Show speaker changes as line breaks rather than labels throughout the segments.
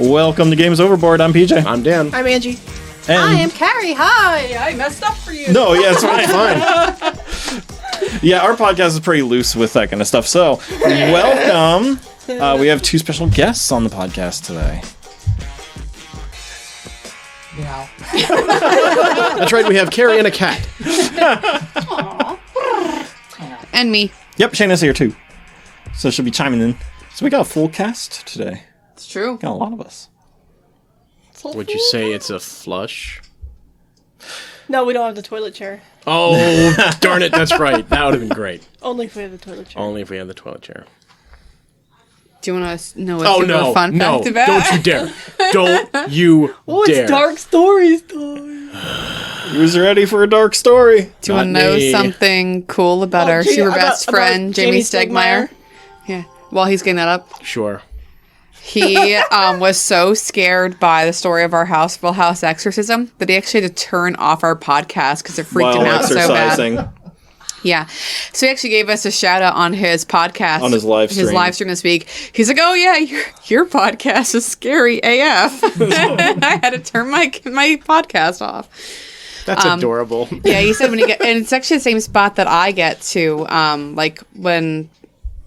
Welcome to Games Overboard. I'm PJ.
I'm Dan.
I'm Angie.
And
I am Carrie. Hi. I messed up for you.
No, yeah, it's fine. Yeah, our podcast is pretty loose with that kind of stuff. So, welcome. We have two special guests on the podcast today.
Yeah.
That's right, we have Carrie and a cat.
And me.
Yep, Shanna's here too. So she'll be chiming in. So we got a full cast today.
It's true.
Got a lot of us.
Would you say it's a flush?
No, we don't have the toilet chair.
Oh, darn it, that's right. That would have been great.
Only if we have the toilet chair.
Only if we had the toilet chair.
Do you want to know what's fun fact about?
Don't you dare. Don't you
Oh,
dare.
it's dark stories time.
Who's ready for a dark story?
Do you want to know something cool about our super best friend, Jamie Stegmeyer? Yeah. While he's getting that up.
Sure.
He was so scared by the story of our house, Wellhouse Exorcism, that he actually had to turn off our podcast because it freaked him out so bad. Yeah. So he actually gave us a shout out on his podcast.
On his live stream.
His live stream this week. He's like, oh yeah, your podcast is scary AF. I had to turn my podcast off.
That's adorable.
Yeah, he said when you get, and it's actually the same spot that I get to, like when,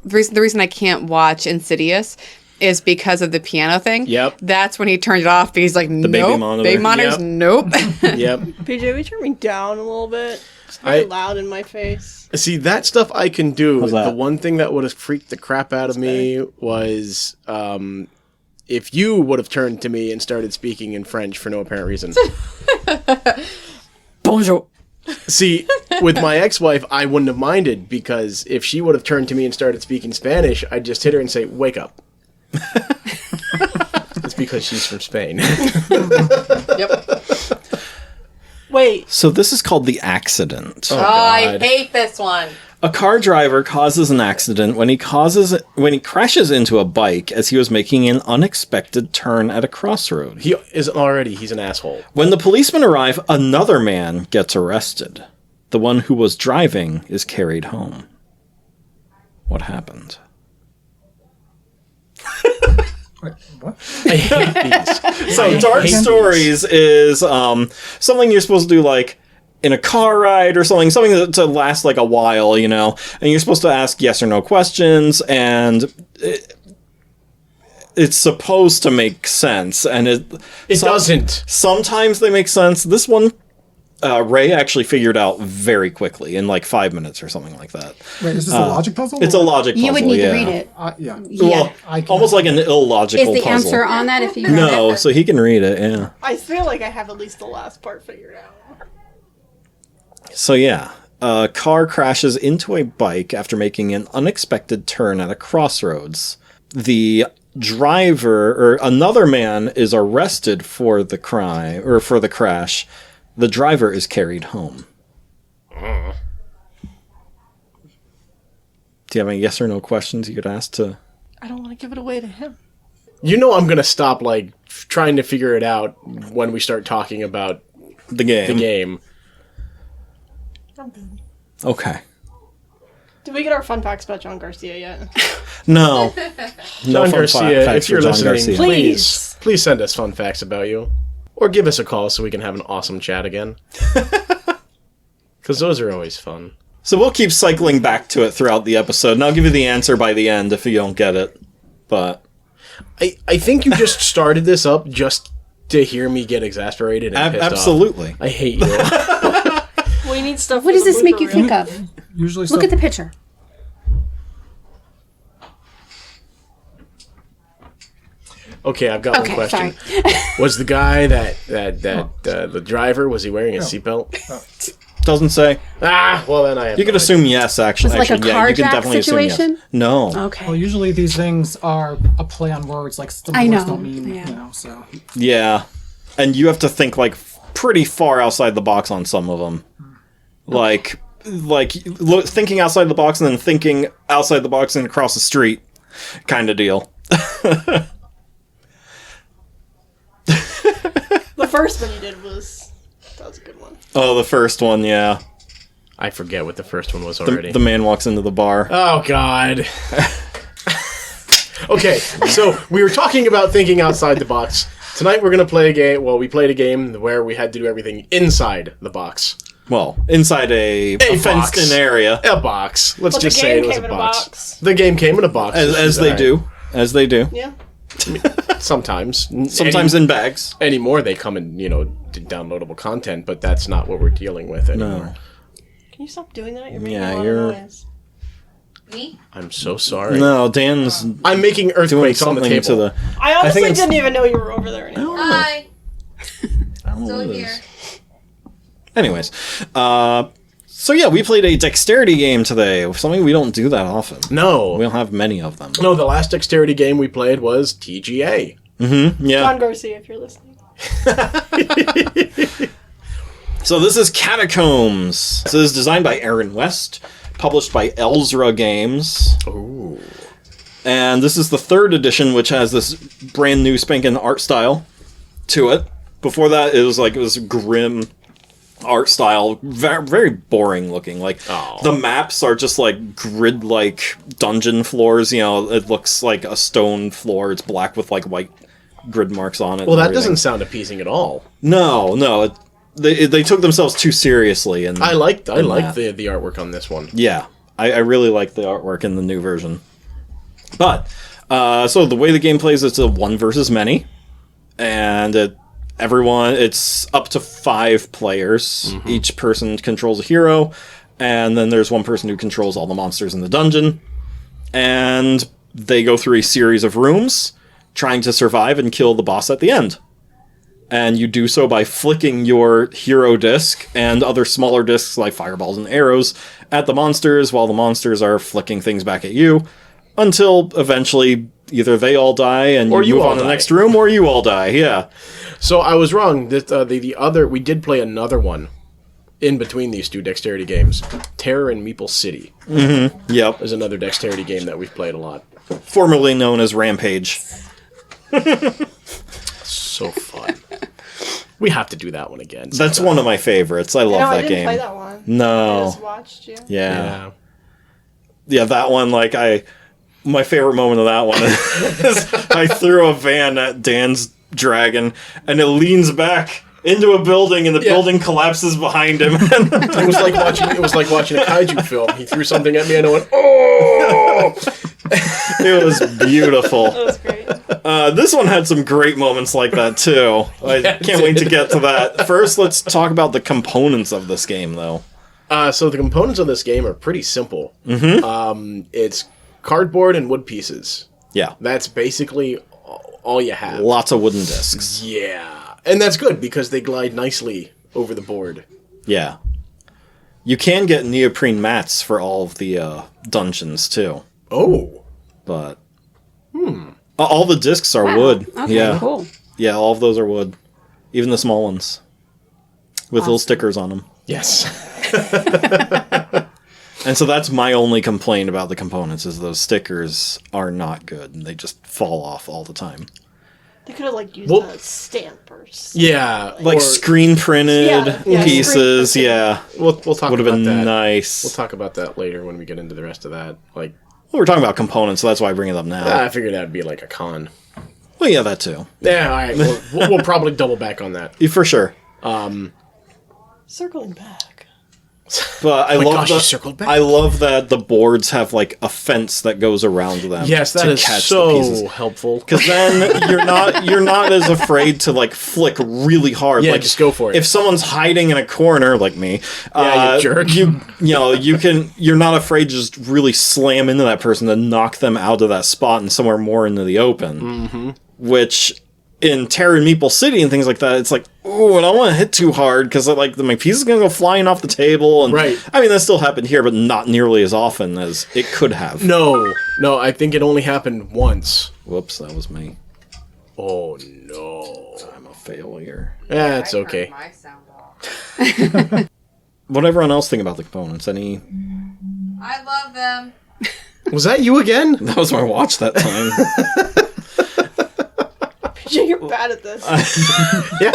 the reason I can't watch Insidious is because of the piano thing.
Yep.
That's when he turned it off. He's like, nope.
baby monitor.
Baby monitors,
Yep.
Nope.
Yep.
PJ, will you turn me down a little bit? It's very loud in my face.
See, that stuff I can do.
How's that?
The one thing that would have freaked the crap out of me was if you would have turned to me and started speaking in French for no apparent reason.
Bonjour.
See, with my ex-wife, I wouldn't have minded because if she would have turned to me and started speaking Spanish, I'd just hit her and say, wake up. It's because she's from Spain.
Yep.
Wait.
So this is called The Accident.
Oh,
I
God.
hate this one.
A car driver causes an accident when he crashes into a bike as he was making an unexpected turn at a crossroad.
He's an asshole.
When the policemen arrive, another man gets arrested. The one who was driving is carried home. What happened?
Wait, what?
I hate these.
So dark stories is something you're supposed to do like in a car ride or something to last like a while, you know, and you're supposed to ask yes or no questions, and it's supposed to make sense, and it
doesn't.
Sometimes they make sense. This one, Ray actually figured out very quickly in like 5 minutes or something like that.
Wait, is this a logic puzzle?
It's a logic puzzle.
You would need
yeah.
to read it.
Yeah.
Well, almost like an illogical
Is the
puzzle.
answer on that if you read
No,
it?
so he can read it, yeah.
I feel like I have at least the last part figured out.
So yeah, a car crashes into a bike after making an unexpected turn at a crossroads. The driver, or another man, is arrested for the crime, or for the crash. The driver is carried home. Do you have any yes or no questions you could ask to...
I don't want to give it away to him.
You know I'm going to stop, like, trying to figure it out when we start talking about
the game.
the game.
I'm good.
Okay.
Did we get our fun facts about John Garcia yet?
No.
John Garcia,
facts
if you're
for John
listening,
Garcia.
please send us fun facts about you. Or give us a call so we can have an awesome chat again. Because those are always fun.
So we'll keep cycling back to it throughout the episode, and I'll give you the answer by the end if you don't get it. But
I think you just started this up just to hear me get exasperated and pissed
absolutely.
off. I hate you.
We need stuff.
What does this make you think of?
Usually
Look at the picture.
Okay, I've got one question. Was the guy the driver, was he wearing a seatbelt?
Doesn't say.
Ah, well then I have
You could assume yes, actually.
It's like a
you can
carjack
definitely
situation?
assume yes. No.
Okay.
Well, usually these things are a play on words, like some
I
words
know,
don't mean,
yeah.
you know, so.
Yeah. And you have to think like pretty far outside the box on some of them. Like thinking outside the box and then thinking outside the box and across the street kind of deal.
The first one you did was a good one.
Oh, the first one, yeah.
I forget what the first one was already.
The man walks into the bar.
Oh, God. Okay, so we were talking about thinking outside the box. Tonight we're going to play a game. Well, we played a game where we had to do everything inside the box.
Well, inside a fenced-in area.
A box. Let's
But
just
the
say
game
it was
came
a
in a
box.
box.
The game came in a box.
As they do. As they do.
Yeah.
Sometimes.
Sometimes in bags.
Anymore, they come in, downloadable content, but that's not what we're dealing with anymore.
Can you stop doing that? You're making
Yeah,
a lot
you're-
of noise.
Me?
I'm so sorry.
No, Dan's
I'm making
doing
earthquakes on the
something
table.
to the...
I honestly
think it's-
didn't even know you were over there anymore.
Hi.
I don't know
Still
what it
here.
is. Anyways, so yeah, we played a dexterity game today. Something we don't do that often.
No.
We don't have many of them.
No, the last dexterity game we played was TGA.
Yeah.
John Garcia, if you're listening.
So this is Catacombs. This is designed by Aaron West, published by Elzra Games.
Ooh.
And this is the 3rd edition, which has this brand new spanking art style to it. Before that, it was grim art style, very, very boring looking. Like the maps are just like grid-like dungeon floors. It looks like a stone floor. It's black with like white grid marks on it.
Well, that
and everything.
doesn't sound appeasing at all.
No. They took themselves too seriously, and
I liked the
that.
artwork on this one.
Yeah, I really like the artwork in the new version. But so the way the game plays, it's a 1 versus many, and it's up to 5 players. Mm-hmm. Each person controls a hero, and then there's one person who controls all the monsters in the dungeon, and they go through a series of rooms, trying to survive and kill the boss at the end. And you do so by flicking your hero disc and other smaller discs like fireballs and arrows at the monsters while the monsters are flicking things back at you until eventually either they all die and you move on to the next room, or you all die. Yeah.
So I was wrong. We did play another one in between these two dexterity games. Terror in Meeple City.
Mm-hmm. Yep.
Is another dexterity game that we've played a lot.
Formerly known as Rampage.
So fun. We have to do that one again.
That's one of my favorites. I love
No,
that
I didn't
game.
play that one. I
No.
just watched you.
Yeah. That one, my favorite moment of that one is I threw a van at Dan's dragon, and it leans back into a building, and the building collapses behind him.
It was like watching a kaiju film. He threw something at me, and I went, "Oh!"
It was beautiful.
That was great.
This one had some great moments like that, too. I can't wait to get to that. First, let's talk about the components of this game, though.
So the components of this game are pretty simple. Mm-hmm. It's cardboard and wood pieces.
Yeah.
That's basically all you have.
Lots of wooden discs.
Yeah. And that's good, because they glide nicely over the board.
Yeah. You can get neoprene mats for all of the dungeons, too.
Oh.
But... all the discs are wood.
Okay,
Yeah.
cool.
Yeah, all of those are wood. Even the small ones. With little stickers on them.
Yes.
And so that's my only complaint about the components, is those stickers are not good. And they just fall off all the time.
They could have used a stamp or something.
Yeah.
Like screen printed pieces,
screen
yeah.
We'll talk
Would have
about
been
that.
nice.
We'll talk about that later when we get into the rest of that.
Well, we're talking about components, so that's why I bring it up now.
I figured that'd be like a con.
Well, yeah, that too.
Yeah, all right. We'll probably double back on that.
Yeah, for sure.
Circling back.
But I love
you circled back.
I love that the boards have a fence that goes around them.
Yes, that
to
is
catch the
so
pieces.
helpful.
Because then you're not as afraid to flick really hard.
Yeah, just go for it.
If someone's hiding in a corner like me,
you jerk.
You're not afraid to just really slam into that person to knock them out of that spot and somewhere more into the open. Mm-hmm. Which in Terror in Meeple City and things like that, it's like, ooh, I don't want to hit too hard because my piece is going to go flying off the table. And,
right.
I mean, that still happened here, but not nearly as often as it could have.
No, I think it only happened once.
Whoops, that was me.
Oh, no.
I'm a failure.
Yeah, it's okay.
My sound off.
What everyone else think about the components? Any...
I love them.
Was that you again?
That was my watch that time.
You're bad at this.
Yeah,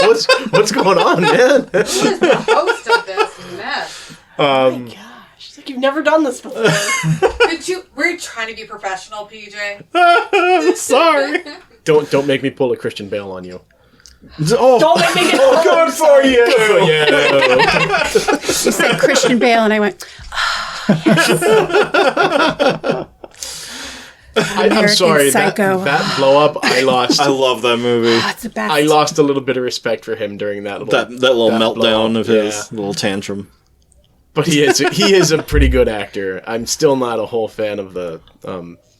what's going on, man?
Who is the host of this mess?
Oh my gosh. It's like you've never done this before.
Could We're trying to be professional, PJ.
Sorry.
Don't make me pull a Christian Bale on you.
Oh,
Don't make me get
good for you.
She said Christian Bale, and I went,
I'm
American
sorry.
Psycho.
That blow up, I lost.
I love that movie.
oh, it's the best.
I lost a little bit of respect for him during that little
That little
that
meltdown
blow-up.
of his little tantrum.
But he is a pretty good actor. I'm still not a whole fan of the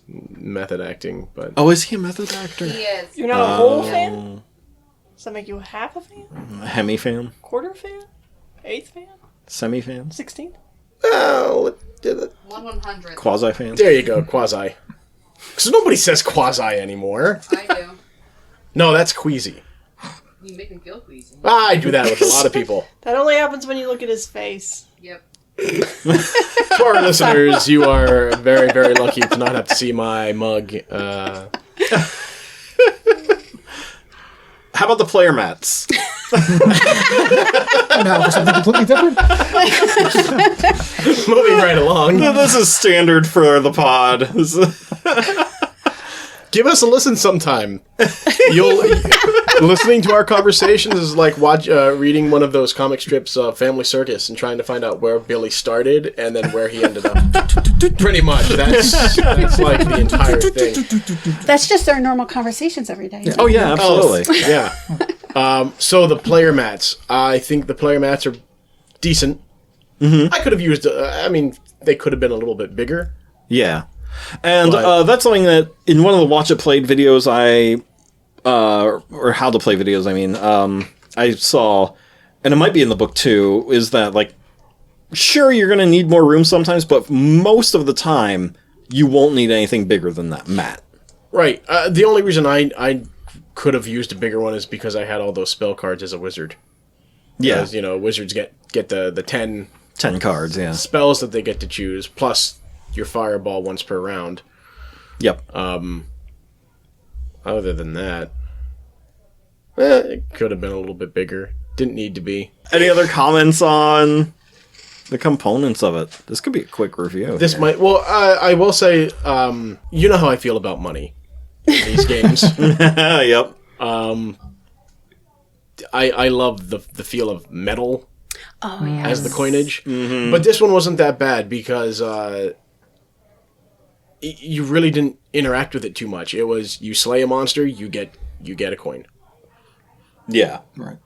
method acting, but
Oh, is he a method actor?
He is.
You're not a whole fan? Does that make you a half a fan?
A hemi fan?
Quarter fan? Eighth fan?
Semi fan?
16?
well,
1/100.
Quasi fan?
there you go, quasi. Because nobody says quasi anymore.
I do.
No, that's queasy.
You make me feel queasy.
I do that with a lot of people.
That only happens when you look at his face.
Yep.
To our listeners, you are very, very lucky to not have to see my mug.
How about the player mats?
Now for something completely different.
Moving right along.
This is standard for the pod. This is-
Give us a listen sometime. Listening to our conversations is like reading one of those comic strips, Family Circus, and trying to find out where Billy started and then where he ended up. Pretty much. That's like the entire thing.
That's just our normal conversations every day.
Oh, yeah, absolutely.
Yeah. So the player mats. I think the player mats are decent. Mm-hmm. I could have used. They could have been a little bit bigger.
Yeah. And
But-
that's something that in one of the Watch It Played videos or How to Play videos, I saw, and it might be in the book too, is that, like, sure, you're going to need more room sometimes, but most of the time, you won't need anything bigger than that mat.
Right. The only reason I could have used a bigger one is because I had all those spell cards as a wizard.
Yeah.
Because, wizards get the 10
10 cards, yeah.
spells that they get to choose, plus your fireball once per round.
Yep.
Other than that, it could have been a little bit bigger. Didn't need to be.
Any other comments on the components of it? This could be a quick review.
This
here.
might... Well, I will say, you know how I feel about money in these games.
Yep.
I love the feel of metal
Oh, yeah.
as the coinage. Mm-hmm. But this one wasn't that bad because you really didn't interact with it too much. It was, you slay a monster, you get a coin.
Yeah.
Right.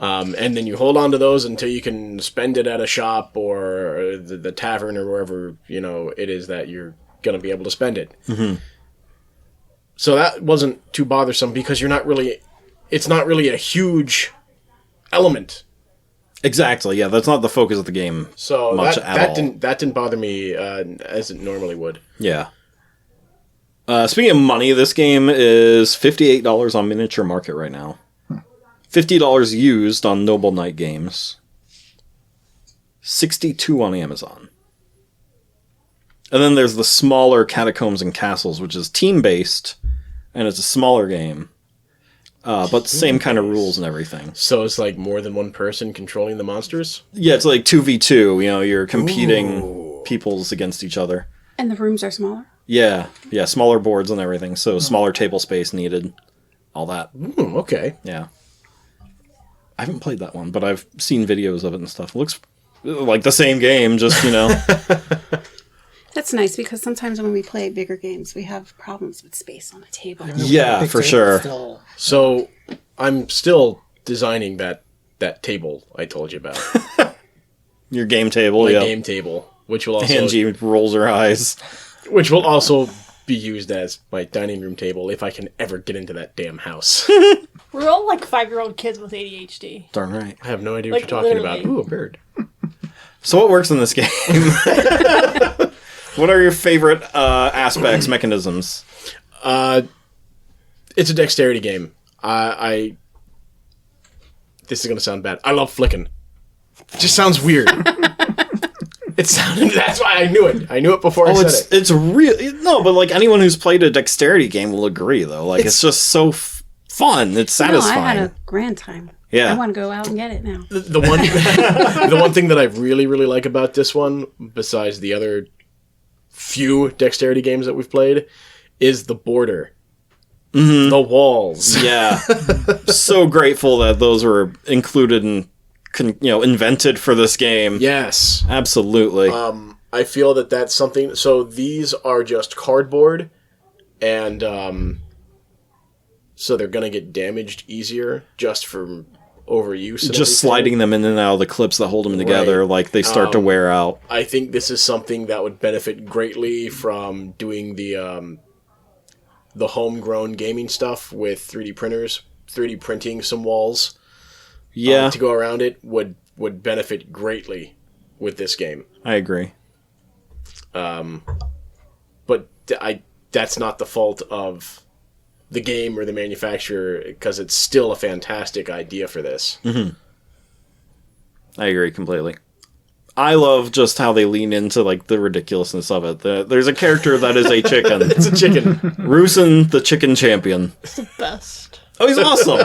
And then you hold on to those until you can spend it at a shop or the tavern or wherever, it is that you're going to be able to spend it. Mm-hmm. So that wasn't too bothersome because it's not really a huge element.
Exactly, yeah. That's not the focus of the game
So
much
that
at all.
didn't bother me as it normally would.
Yeah. Speaking of money, this game is $58 on Miniature Market right now. $50 used on Noble Knight Games. $62 on Amazon. And then there's the smaller Catacombs and Castles, which is team-based, and it's a smaller game. But same kind of rules and everything.
So it's like more than one person controlling the monsters?
Yeah, it's like 2v2. You're competing peoples against each other.
And the rooms are smaller?
Yeah, smaller boards and everything, so smaller table space needed. All that.
Okay.
Yeah. I haven't played that one, but I've seen videos of it and stuff. It looks like the same game, just,
That's nice because sometimes when we play bigger games, we have problems with space on a table.
Yeah, for sure.
Still,
So I'm still designing that table I told you about.
Your game table,
My
yeah.
game table, which will also
Angie rolls her eyes.
be used as my dining room table if I can ever get into that damn house.
We're all like 5-year-old kids with ADHD.
Darn right.
I have no idea
Like,
what you're talking
literally.
about. Ooh, a bird.
So what works in this game? What are your favorite aspects, mechanisms?
It's a dexterity game. This is gonna sound bad. I love flicking. It just sounds weird. That's why I knew it. I knew it before I said it.
It's real. No, but like anyone who's played a dexterity game will agree, though. Like it's just so fun. It's satisfying.
No, I had a grand time.
Yeah.
I want to go out and get it now.
The one thing that I really, really like about this one, besides the other few dexterity games that we've played, is the border. Mm-hmm. The walls.
Yeah. So grateful that those were included and, invented for this game.
Yes.
Absolutely.
I feel that that's something... So these are just cardboard, and so they're going to get damaged easier just from overuse. And
just sliding them in and out of the clips that hold them together, like they start to wear out.
I think this is something that would benefit greatly from doing the homegrown gaming stuff with 3D printers. 3D printing some walls to go around it would benefit greatly with this game.
I agree.
But that's not the fault of the game or the manufacturer, because it's still a fantastic idea for this.
Mm-hmm. I agree completely. I love just how they lean into like the ridiculousness of it. There's a character that is a chicken.
It's a chicken.
Rusin, the chicken champion.
It's the best.
Oh, he's awesome.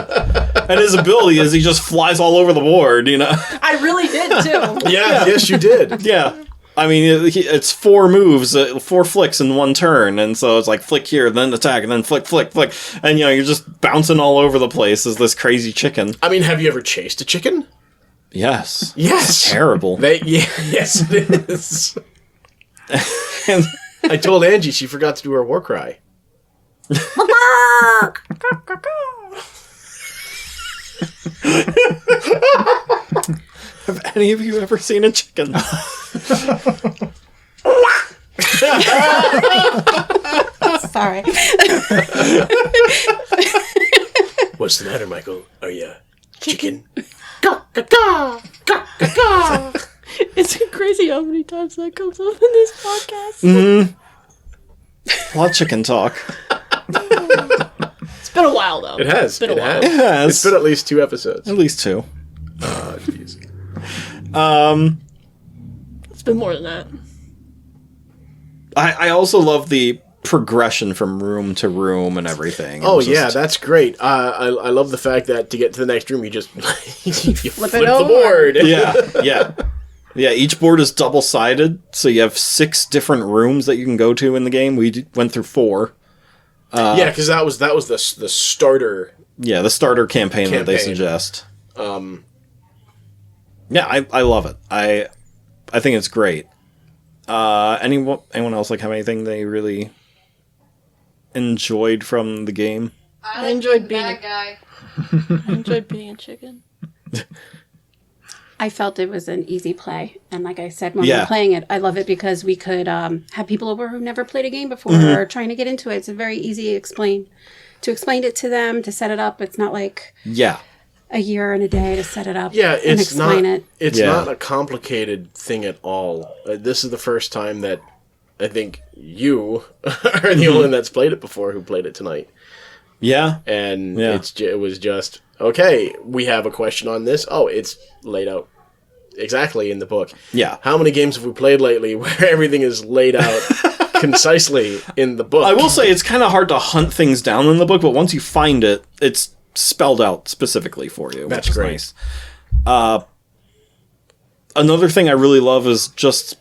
And his ability is he just flies all over the board,
I really did, too.
Yeah, yes, you did.
Yeah. I mean, it's 4 moves, 4 flicks in one turn, and so it's like flick here, then attack, and then flick, flick, flick. And, you're just bouncing all over the place as this crazy chicken.
I mean, have you ever chased a chicken?
Yes.
Yes.
It's terrible.
Yes, it is.
And
I told Angie she forgot to do her war cry.
Have any of you ever seen a chicken?
Sorry.
What's the matter, Michael? Are you chicken?
It's crazy how many times that comes up in this podcast.
A lot of chicken talk.
It's been a while, though.
It has.
It's been a while.
It has.
It's been at least 2 episodes.
At least 2.
Oh, jeez.
It's been more than that.
I also love the progression from room to room and everything.
Oh, yeah, that's great. I love the fact that to get to the next room, you just you flip
it
the
over.
board.
Yeah, each board is double-sided, so you have 6 different rooms that you can go to in the game. We went through 4.
Yeah, because that was the starter.
Yeah, the starter campaign that they suggest. Yeah, I love it. I think it's great. Anyone else have anything they really enjoyed from the game?
I enjoyed being
bad guy.
I enjoyed being a chicken.
I felt it was an easy play. And like I said, when we were playing it, I love it because we could have people over who've never played a game before or trying to get into it. It's a very easy to explain it to them, to set it up. It's not like a year and a day to set it up and explain it.
It's not a complicated thing at all. This is the first time that I think you are the only one that's played it before who played it tonight.
Yeah.
And it was just, okay, we have a question on this. Oh, it's laid out exactly in the book.
Yeah.
How many games have we played lately where everything is laid out concisely in the book?
I will say it's kind of hard to hunt things down in the book, but once you find it, it's spelled out specifically for you.
That's
which is
great.
Nice. Another thing I really love is just,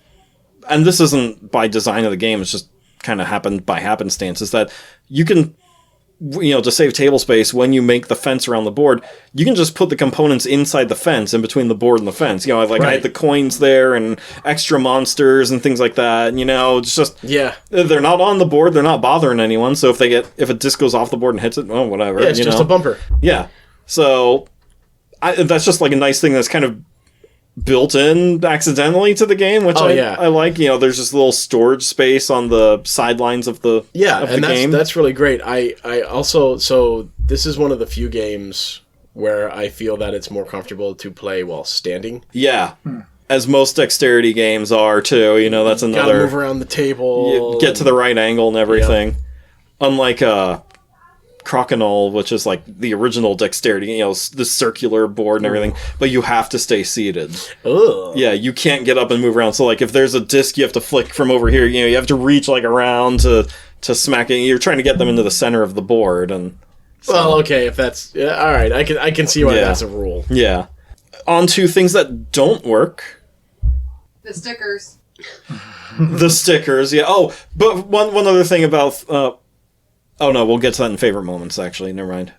and this isn't by design of the game, it's just kind of happened by happenstance, is that you can, to save table space, when you make the fence around the board, you can just put the components inside the fence, in between the board and the fence. I had the coins there and extra monsters and things like that. It's just they're not on the board, they're not bothering anyone. So if a disc goes off the board and hits it, well, whatever.
Yeah, it's just a bumper.
Yeah, so that's just like a nice thing that's kind of built in accidentally to the game, which I like. There's just a little storage space on the sidelines of the game.
That's really great. I also, so this is one of the few games where I feel that it's more comfortable to play while standing.
Yeah. As most dexterity games are too, that's another.
Gotta move around the table.
Get to the right angle and everything. Yeah. Unlike Crokinole, which is like the original dexterity, the circular board and everything, but you have to stay seated.
Ugh.
Yeah, you can't get up and move around. So like if there's a disc you have to flick from over here, you have to reach like around to smack it. You're trying to get them into the center of the board. And so,
well, okay, if that's all right, I can see why that's a rule.
Yeah. On to things that don't work.
The stickers.
The stickers, yeah. Oh, but one other thing about... oh, no, we'll get to that in favorite moments, actually. Never mind.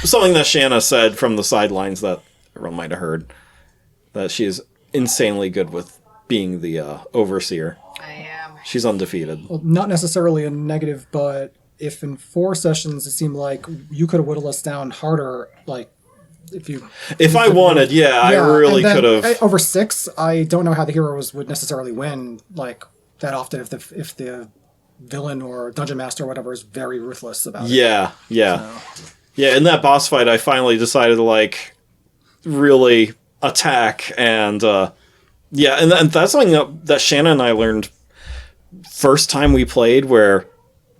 Something that Shanna said from the sidelines that everyone might have heard. That she is insanely good with being the overseer.
I am.
She's undefeated.
Well, not necessarily a negative, but if in 4 sessions it seemed like you could have whittled us down harder, like if
I wanted, I really could have.
Over 6, I don't know how the heroes would necessarily win like that often if the villain or dungeon master or whatever is very ruthless about it.
Yeah. Yeah, in that boss fight, I finally decided to, like, really attack, and, and that's something that Shanna and I learned first time we played, where,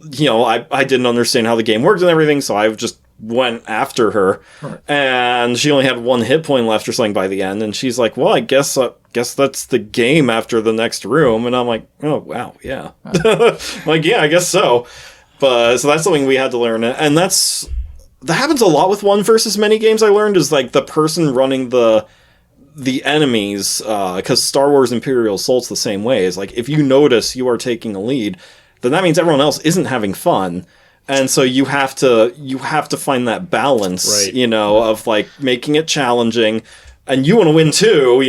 I didn't understand how the game worked and everything, so I just went after her, right. And she only had 1 hit point left or something by the end, and she's like, well, I guess that's the game after the next room, and I'm like, oh, wow, yeah. Like, yeah, I guess so. But, so that's something we had to learn, and that happens a lot with 1 versus many games. I learned is, like, the person running the enemies, because Star Wars Imperial Assault's the same way. It's like, if you notice you are taking a lead, then that means everyone else isn't having fun. And so you have to find that balance, right. Of, like, making it challenging, and you want to win too,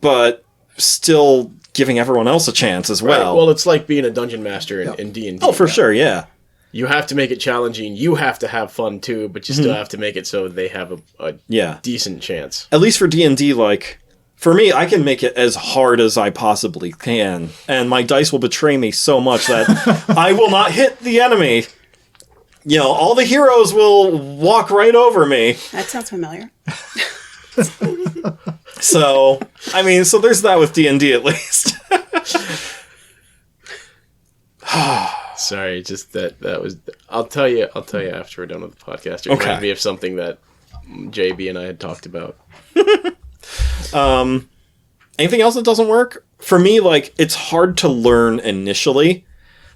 but still giving everyone else a chance as well.
Right. Well, it's like being a dungeon master in D&D.
Oh, for sure, yeah.
You have to make it challenging. You have to have fun too, but you still have to make it so they have a decent chance.
At least for D&D, like, for me, I can make it as hard as I possibly can, and my dice will betray me so much that I will not hit the enemy. All the heroes will walk right over me.
That sounds familiar.
So there's that with D&D at least.
Sorry, just that was. I'll tell you after we're done with the podcast. It reminded me of something that JB and I had talked about.
Anything else that doesn't work? For me, like, it's hard to learn initially.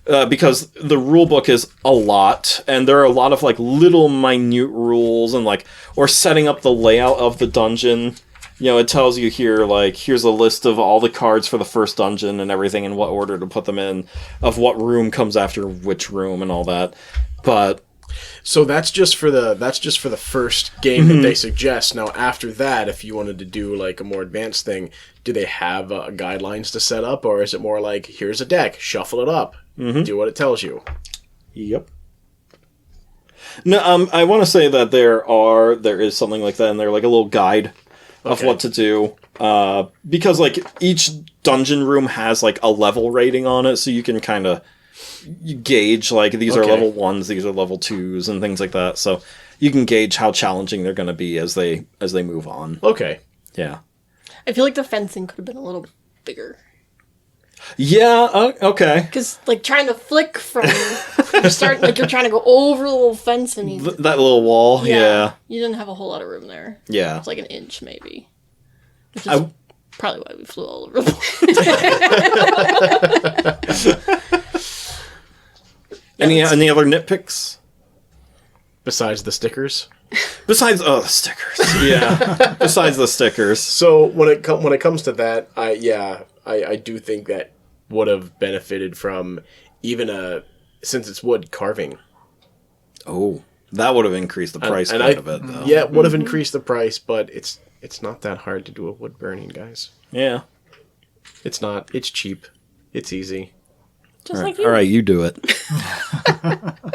Because the rule book is a lot, and there are a lot of, like, little minute rules, and, like, or setting up the layout of the dungeon. It tells you here, like, here's a list of all the cards for the first dungeon and everything, in what order to put them in, of what room comes after which room and all that. But
so that's just for the first game that they suggest. Now, after that, if you wanted to do, like, a more advanced thing, do they have guidelines to set up, or is it more like, here's a deck, shuffle it up? Do what it tells you.
Yep. No, I want to say that there is something like that in there, like a little guide of what to do. Because, like, each dungeon room has, like, a level rating on it, so you can kind of gauge, like, these are level 1s, these are level 2s, and things like that. So you can gauge how challenging they're going to be as they move on.
Okay.
Yeah.
I feel like the fencing could have been a little bigger.
Yeah, okay.
Because, like, trying to flick from... you're trying to go over the little fence and...
that little wall, yeah.
You didn't have a whole lot of room there.
Yeah.
It's like an inch, maybe. Which is probably why we flew all over the place.
Any other nitpicks?
Besides the stickers?
Besides the stickers. Yeah. Besides the stickers.
So, when it comes to that, I do think that would have benefited from even since it's wood, carving.
Oh, that would have increased the price quite a bit, though.
Yeah, it would have increased the price, but it's not that hard to do a wood burning, guys.
Yeah.
It's not. It's cheap. It's easy.
Just like you.
All right, you do it.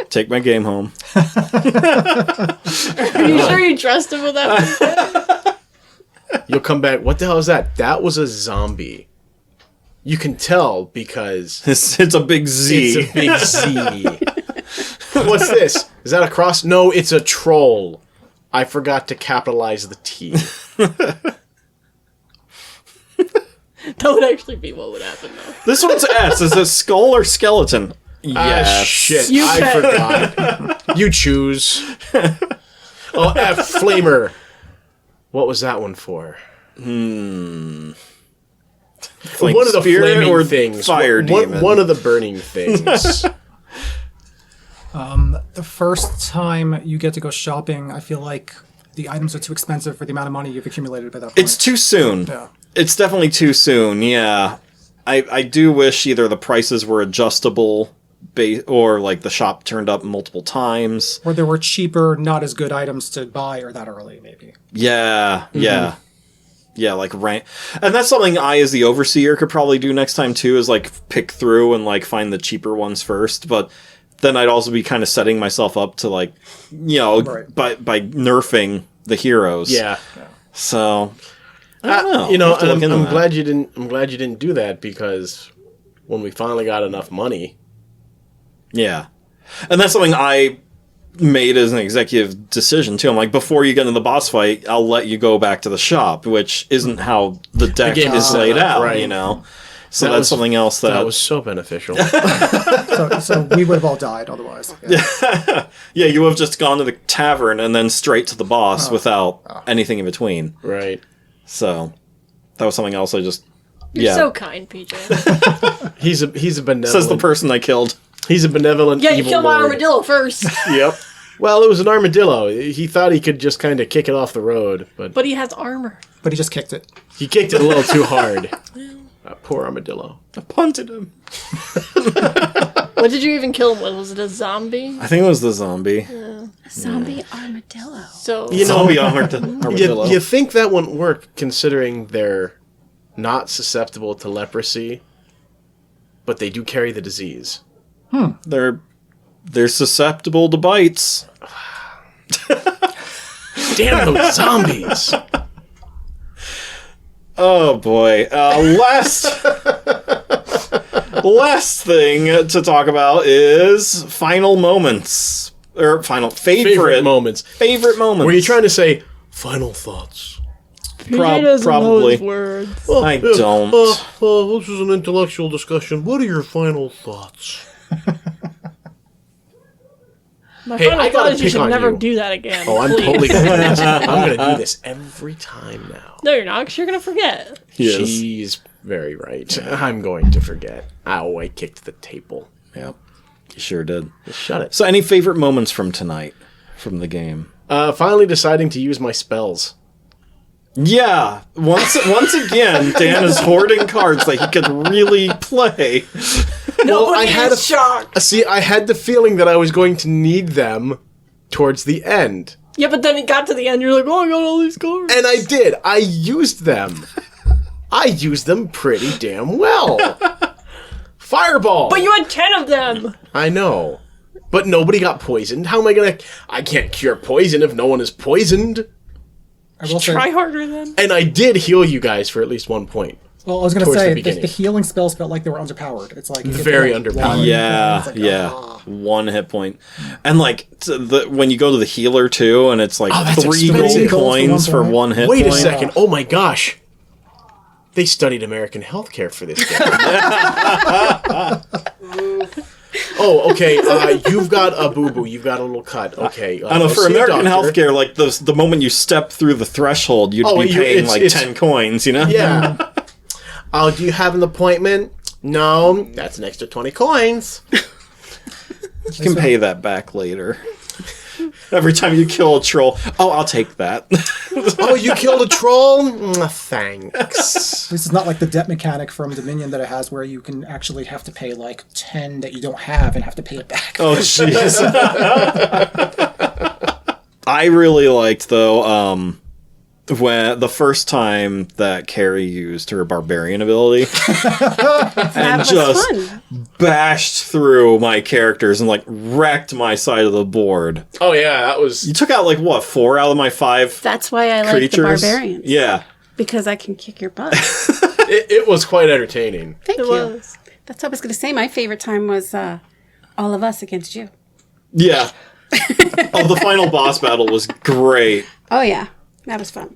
Take my game home.
Are you sure you trust him with that?
You'll come back. What the hell is that? That was a zombie. You can tell because...
It's a big Z.
It's a big Z. What's this? Is that a cross? No, it's a troll. I forgot to capitalize the T.
That would actually be what would happen, though.
This one's S. Is it skull or skeleton? Yes.
Shit. I forgot. You choose. Oh, F. Flamer. What was that one for?
Like
one of the flaming
or
things.
Fire demon.
One of the burning things.
The first time you get to go shopping, I feel like the items are too expensive for the amount of money you've accumulated by that point.
It's too soon.
Yeah.
It's definitely too soon, yeah. I do wish either the prices were adjustable, or like the shop turned up multiple times,
Or there were cheaper, not as good items to buy or that early, maybe.
Yeah, like rank. And that's something I, as the overseer, could probably do next time too, is like pick through and like find the cheaper ones first. But then I'd also be kind of setting myself up to like,
Right.
by nerfing the heroes.
Yeah.
So I don't know.
And
I'll have to look into
I'm
that.
glad you didn't. I'm glad you didn't do that, because when we finally got enough money,
Yeah. And that's something I made as an executive decision too. I'm like, before you get into the boss fight, I'll let you go back to the shop, which isn't how the deck
game
is
is
laid
set up,
out,
right.
So
That
that's
was-
something else
that was so beneficial.
So we would have all died otherwise. Yeah.
Yeah, you would have just gone to the tavern and then straight to the boss without anything in between.
Right.
So that was something else I just
You're so kind, PJ.
He's a benevolent.
says the person I killed.
He's a benevolent.
Yeah, you
evil
killed my
lord.
armadillo first.
Yep.
Well, it was an armadillo. He thought he could just kind of kick it off the road, but
But he has armor.
But he just kicked it.
he kicked it a little too hard. Poor armadillo.
I punted him.
What did you even kill him with? Was it a zombie?
I think it was the zombie.
A zombie armadillo.
So
Zombie armadillo.
You think that wouldn't work, considering they're not susceptible to leprosy, but they do carry the disease.
They're susceptible to bites.
Damn those zombies!
Oh boy. Last thing to talk about is final moments. Or favorite
moments.
Favorite moments.
Were you trying to say final thoughts?
PJ doesn't know
probably.
his words.
I don't.
This is an intellectual discussion. What are your final thoughts?
My
Hey,
final
I gotta
thought is you
pick
should
on
never
you.
do that again.
Oh, I'm
please.
totally gonna do this. I'm gonna do this every time now.
No, you're not, because you're going to forget.
He is.
She's very right. I'm going to forget. Ow, I kicked the table.
Yep. You sure did.
Shut it.
So any favorite moments from tonight? From the game?
Finally deciding to use my spells.
Yeah. Once again, Dan is hoarding cards that he could really play.
Well, I had I had the feeling that I was going to need them towards the end.
Yeah, but then it got to the end, you're like, oh, I got all these cards.
And I did. I used them. I used them pretty damn well. Fireball!
But you had 10 of them.
I know. But nobody got poisoned. How am I gonna... I can't cure poison if no one is poisoned.
I will say,
Try harder then.
And I did heal you guys for at least one point.
well, I was going to
towards the
say,
beginning.
the healing spells felt like they were underpowered. It's like... you get
Very
to, like,
underpowered.
one,
Yeah,
it's like,
yeah.
ah.
1 hit point. And like when you go to the healer too, and it's like
Oh, that's
3
expensive.
gold coins for 1 hit
Wait
point.
a second. Oh my gosh. They studied American healthcare for this game. Oh, okay. You've got a boo-boo. You've got a little cut. Okay.
I know, for
see a
American
doctor.
healthcare, like the moment you step through the threshold, you'd be paying like 10 coins, you know?
Yeah. Oh, do you have an appointment? No. That's an extra 20 coins.
You can pay that back later. Every time you kill a troll, I'll take that.
Oh, you killed a troll? Thanks.
This is not like the debt mechanic from Dominion that it has where you can actually have to pay like 10 that you don't have and have to pay it back.
Oh, jeez. I really liked, though, when the first time that Carrie used her barbarian ability
That
and
was
just
fun.
bashed through my characters and like wrecked my side of the board.
Oh, yeah, that was...
You took out like what, 4 out of my 5
That's why I like
creatures?
the barbarians.
Yeah.
Because I can kick your butt.
It was quite entertaining.
Thank
It
you.
was.
That's what I was going to say. My favorite time was all of us against you.
Yeah. Oh, the final boss battle was great.
Oh, yeah. That was fun.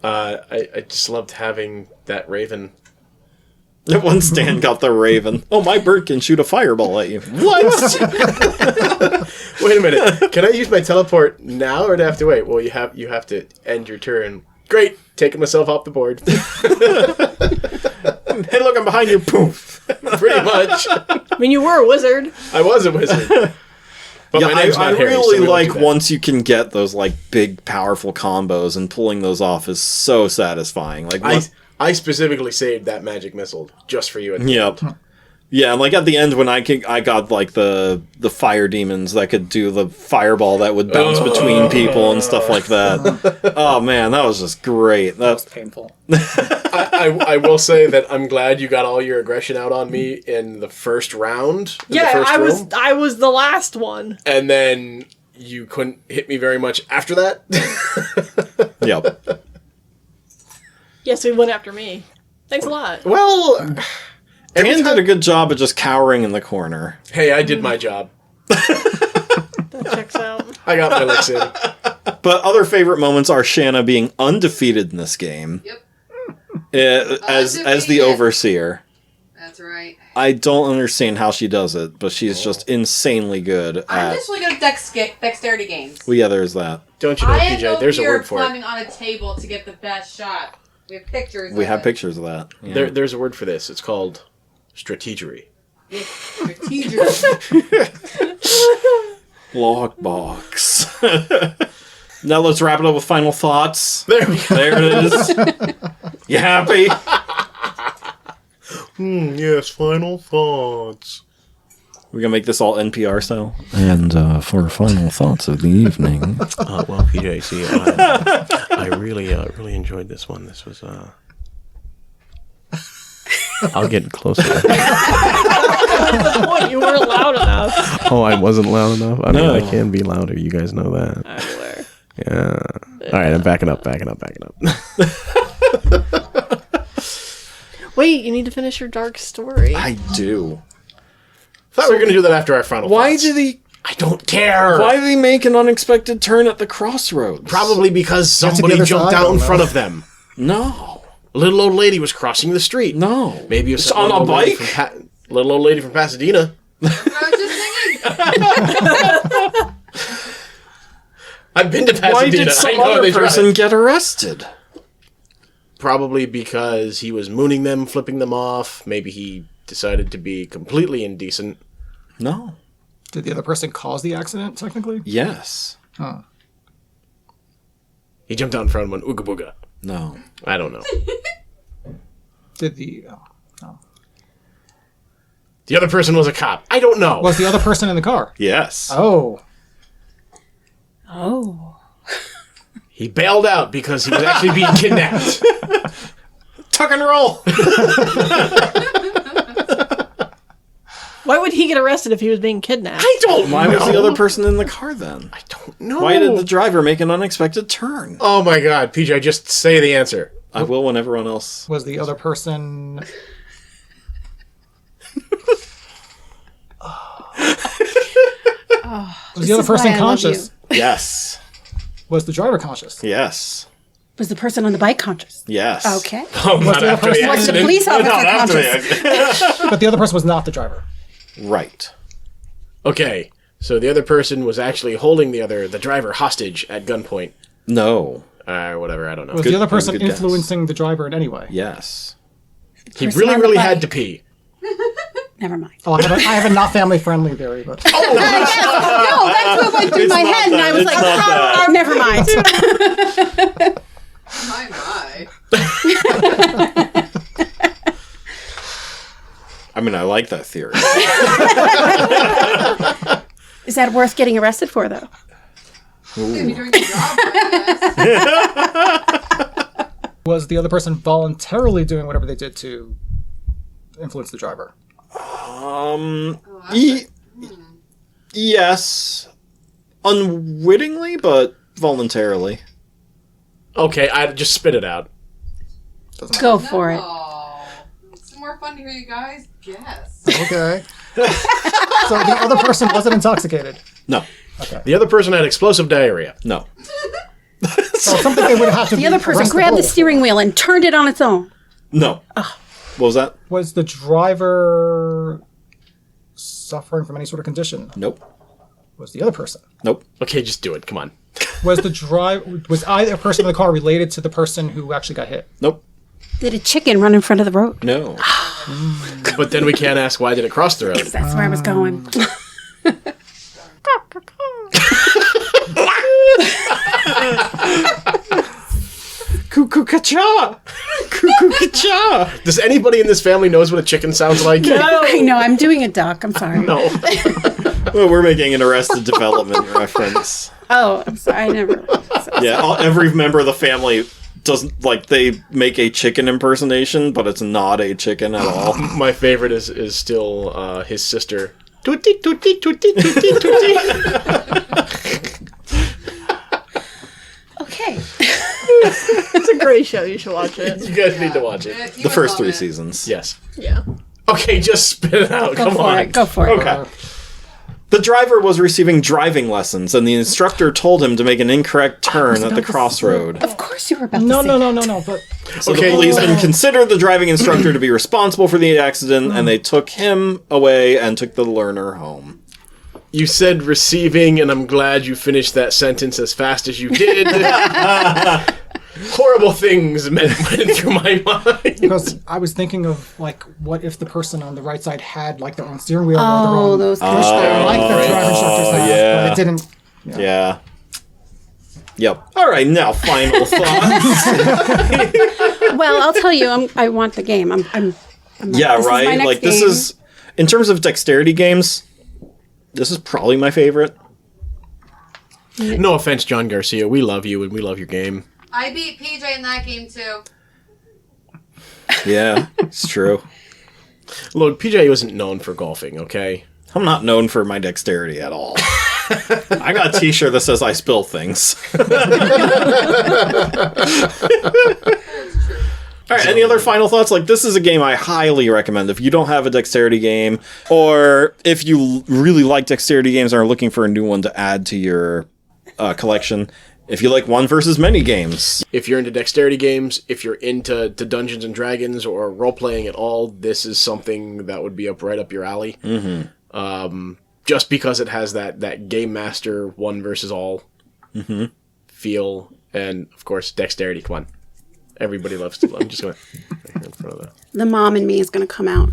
I just loved having that raven.
Once Dan got the raven. Oh, my bird can shoot a fireball at you. What?
Wait a minute. Can I use my teleport now, or do I have to wait? Well, you have to end your turn. Great. Taking myself off the board.
Hey, look, I'm behind you. Poof.
Pretty much.
I mean, you were a wizard.
I was a wizard. But
Yeah,
my name's
I
not Harry, so
really
we won't
like
do that.
once you can get those like big, powerful combos, and pulling those off is so satisfying. Like
I specifically saved that magic missile just for you. At the
Yep.
end.
Yeah, and like at the end when I got like the fire demons that could do the fireball that would bounce between people and stuff like that. Oh man, that was just great.
That's painful.
I will say that I'm glad you got all your aggression out on me in the first round.
I was the last one.
And then you couldn't hit me very much after that.
Yep.
Yes, he went after me. Thanks a lot.
Well,
Dan did a good job of just cowering in the corner.
hey, I did my job.
That checks out.
I got my licks in.
But other favorite moments are Shanna being undefeated in this game.
Yep.
As the overseer.
That's right.
I don't understand how she does it, but she's just insanely good
I'm
at...
just really good at dexterity games.
Well, yeah, there's that.
Don't you know,
I have
PJ?
no
There's a
fear
word
of
for it.
climbing on a table to get the best shot. We have pictures.
We
of
have
it.
pictures of that. Yeah.
There's a word for this. It's called strategery.
Strategic.
Lockbox. Now let's wrap it up with final thoughts.
There we go.
There it is. You happy?
Yes, final thoughts.
We're going to make this all NPR style. And for final thoughts of the evening.
Well, PJ, see, I really enjoyed this one. This was, I'll get closer.
Boy, you weren't loud enough.
Oh, I wasn't loud enough? I mean,
No.
I can be louder. You guys know that.
I swear.
Yeah. All right, I'm backing up.
Wait, you need to finish your dark story.
I do.
Thought we were going to do that after our final
Why
thoughts.
did he...
I don't care.
Why did he make an unexpected turn at the crossroads?
Probably because
to the
somebody
other
jumped
side, I
out in
don't
front
know.
of them.
No.
A little old lady was crossing the street.
No.
Maybe it was
It's
some
on
little
a
old lady
bike?
from little old lady from Pasadena.
I was just thinking.
I've been to Pasadena.
Why did some
I know
other
they
person
drive.
get arrested?
Probably because he was mooning them, flipping them off. Maybe he decided to be completely indecent.
No.
Did the other person cause the accident, technically?
Yes.
Huh.
He jumped out in front and went ooga booga.
No.
I don't know.
Did the...
The other person was a cop. I don't know.
Was the other person in the car?
Yes.
Oh.
Oh.
He bailed out because he was actually being kidnapped.
Tuck and roll.
Why would he get arrested if he was being kidnapped?
I don't
Why
know.
was the other person in the car then?
I don't know.
Why did the driver make an unexpected turn?
Oh my god, PJ, just say the answer.
I will when everyone else...
Was the other person... Was the other
is why
person
I love
conscious?
Yes.
Was the driver conscious?
Yes.
Was the person on the bike conscious?
Yes.
Okay.
Oh, not
the other
after the
person-
Was the
accident.
police officer
Not after the
conscious?
accident.
But the other person was not the driver.
Right.
Okay, so the other person was actually holding the driver hostage at gunpoint.
No.
Whatever, I don't know.
Was
Good-
the other
that was a
person
good guess.
influencing the driver in any way?
Yes.
He
person
really,
on the
really
bike.
had to pee.
Never mind.
Oh, I have a not family friendly theory, but
No, that's what went through my
not
head, and I
that.
was
It's
like,
not
never mind.
My.
I mean, I like that theory.
Is that worth getting arrested for, though?
was the other person voluntarily doing whatever they did to influence the driver?
Yes. Unwittingly, but voluntarily.
Okay, I just spit it out.
Go for it.
Oh, it's more fun to hear you guys guess.
Okay. So the other person wasn't intoxicated.
No.
The other person had explosive diarrhea.
No.
So something they would have to
The other person grabbed the steering wheel and turned it on its own.
No. What was that?
Was the driver suffering from any sort of condition?
Nope.
Was the other person?
Nope.
Okay, just do it. Come on.
Was either person in the car related to the person who actually got hit?
Nope.
Did a chicken run in front of the road?
No.
But then we can't ask why did it cross the road.
That's where I was going.
Cuckoo-ca-cha!
Does anybody in this family knows what a chicken sounds like?
I know, I'm doing a duck. I'm sorry.
No.
Well, we're making an Arrested Development reference.
Oh, I'm sorry. I never.
Yeah, every member of the family doesn't, like, they make a chicken impersonation, but it's not a chicken at all.
My favorite is still his sister. Tutti, tutti, tutti, tutti, tutti.
Okay.
It's a great show. You should watch it.
You guys need to watch it.
The first 3 seasons.
Yes.
Yeah.
Okay, just spit it out. Come on.
Go for it.
Okay. The driver was receiving driving lessons, and the instructor told him to make an incorrect turn at the crossroad.
Of course you were about to
No,
say
no,
that.
no, no, no. But
So the policeman considered the driving instructor to be responsible for the accident, and they took him away and took the learner home.
You said receiving, and I'm glad you finished that sentence as fast as you did. Horrible things went through my mind.
because I was thinking of like, what if the person on the right side had like their own steering wheel or their
Oh,
own
those
push there, like the driver instructors have,
yeah.
but it didn't.
Yeah. Yep. All right, now final thoughts.
Well, I'll tell you, I want the game. I'm
Yeah,
this is my
right?
next
Like, this
game.
is, in terms of dexterity games, this is probably my favorite.
No offense, John Garcia. We love you, and we love your game.
I beat PJ in that game too.
Yeah, it's true.
Look, PJ wasn't known for golfing, okay?
I'm not known for my dexterity at all. I got a t-shirt that says I spill things. All right, any other final thoughts? Like, this is a game I highly recommend. If you don't have a dexterity game, or if you really like dexterity games and are looking for a new one to add to your collection, if you like one versus many games.
If you're into dexterity games, if you're into Dungeons and Dragons or role-playing at all, this is something that would be right up your alley. Mm-hmm. Just because it has that Game Master one versus all feel, and, of course, dexterity. Come on. Everybody loves to. I'm just going in front of that.
The mom in me is going to come out.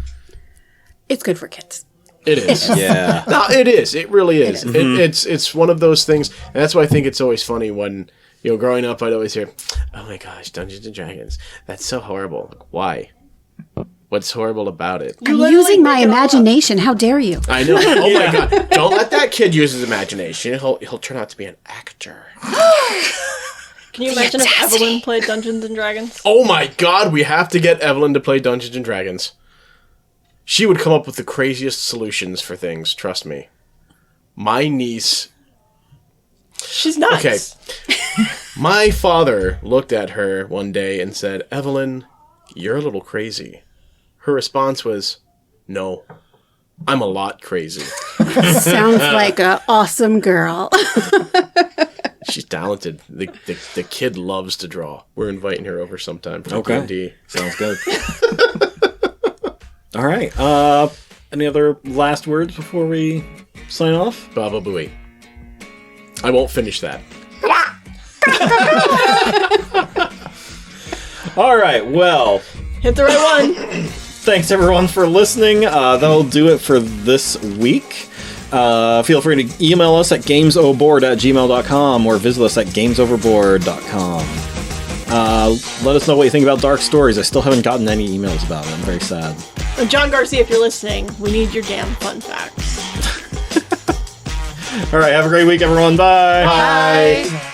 It's good for kids.
It is.
Yeah.
No, it is. It really is.
It is.
It's one of those things, and that's why I think it's always funny when, growing up, I'd always hear, "Oh my gosh, Dungeons and Dragons, that's so horrible." Like, why? What's horrible about it?
I'm using my imagination. How dare you?
I know. Oh my god! Don't let that kid use his imagination. He'll turn out to be an actor.
Can you imagine if Evelyn played Dungeons and Dragons?
Oh my god! We have to get Evelyn to play Dungeons and Dragons. She would come up with the craziest solutions for things. Trust me. My niece.
She's nuts.
Okay. My father looked at her one day and said, "Evelyn, you're a little crazy." Her response was, "No, I'm a lot crazy."
Sounds like an awesome girl.
She's talented. The kid loves to draw. We're inviting her over sometime for
Okay.
D&D.
Sounds good. All right. Any other last words before we sign off?
Baba Booey. I won't finish that.
All right. Well,
Hit the right one.
thanks everyone for listening. That'll do it for this week. Feel free to email us at gamesoverboard@gmail.com or visit us at gamesoverboard.com. Let us know what you think about Dark Stories. I still haven't gotten any emails about it. I'm very sad.
And John Garcia, if you're listening, we need your damn fun facts.
All right. Have a great week, everyone. Bye.
Bye.